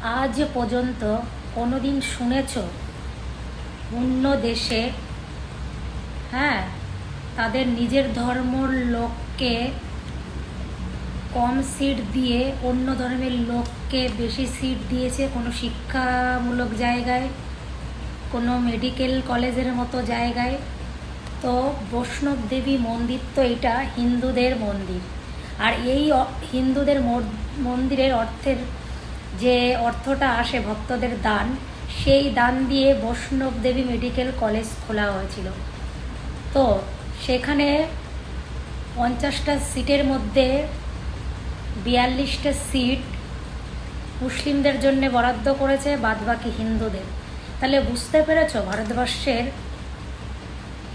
আজ পর্যন্ত কোনোদিন শুনেছো অন্য দেশে, হ্যাঁ, তাদের নিজের ধর্মর লোককে কম সিট দিয়ে অন্য ধর্মের লোককে বেশি সিট দিয়েছে কোনো শিক্ষামূলক জায়গায়, কোনো মেডিকেল কলেজের মতো জায়গায়? তো বৈষ্ণব দেবী মন্দির তো এটা হিন্দুদের মন্দির, আর এই হিন্দুদের মন্দিরের অর্থের যে অর্থটা আসে ভক্তদের দান, সেই দান দিয়ে বৈষ্ণব দেবী মেডিকেল কলেজ খোলা হয়েছিল। তো সেখানে 50টা সিটের মধ্যে 42টা সিট মুসলিমদের জন্য বরাদ্দ করেছে, বাদবাকি হিন্দুদের। তাহলে বুঝতে পেরেছো ভারতবর্ষের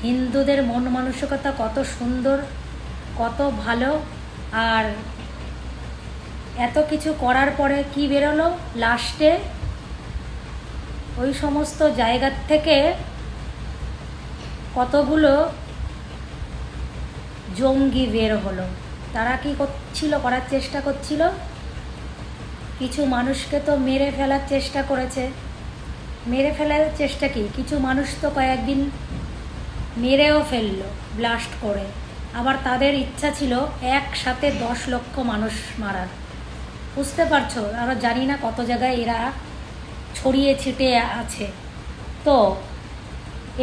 হিন্দুদের মন মানসিকতা কত সুন্দর, কত ভালো। আর এত কিছু করার পরে কি বেরোলো লাস্টে? ওই সমস্ত জায়গার থেকে কতগুলো জঙ্গি বের হলো। তারা কি করছিল, করার চেষ্টা করছিল? কিছু মানুষকে তো মেরে ফেলার চেষ্টা করেছে। মেরে ফেলার চেষ্টা কি, কিছু মানুষ তো কয়েকদিন মেরেও ফেললো ব্লাস্ট করে। আবার তাদের ইচ্ছা ছিল একসাথে 10 লক্ষ মানুষ মারার। বুঝতে পারছো? আরও জানি না কত জায়গায় এরা ছড়িয়ে ছিটিয়ে আছে। তো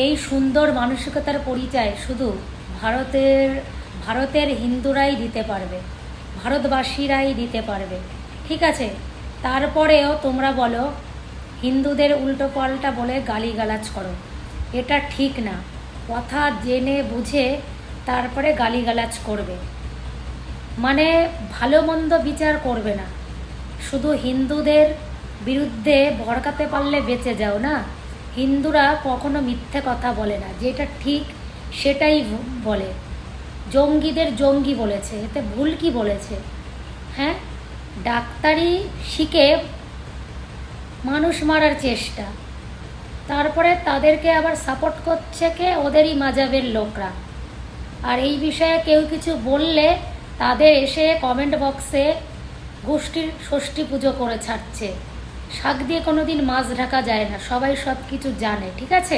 এই সুন্দর মানসিকতার পরিচয় শুধু ভারতের হিন্দুরাই দিতে পারবে, ভারতবাসীরাই দিতে পারবে, ঠিক আছে? তারপরেও তোমরা বলো হিন্দুদের উল্টো পাল্টা বলে গালিগালাজ করো, এটা ঠিক না। কথা জেনে বুঝে তারপরে গালিগালাজ করবে, মানে ভালো মন্দ বিচার করবে না। শুধু হিন্দুদের বিরুদ্ধে ভড়কাতে পারলে বেঁচে যাও না। হিন্দুরা কখনো মিথ্যে কথা বলে না, যেটা ঠিক সেটাই বলে। জঙ্গিদের জঙ্গি বলেছে, এতে ভুল কি বলেছে? হ্যাঁ, ডাক্তারি শিখে মানুষ মারার চেষ্টা, তারপরে তাদেরকে আবার সাপোর্ট করছে কে? ওদেরই মাজাবের লোকরা। আর এই বিষয়ে কেউ কিছু বললে তাদের এসে কমেন্ট বক্সে গোষ্ঠীর ষষ্ঠী পুজো করে ছাড়ছে। শাক দিয়ে কোনো দিন মাছ ঢাকা যায় না, সবাই সব কিছু জানে, ঠিক আছে?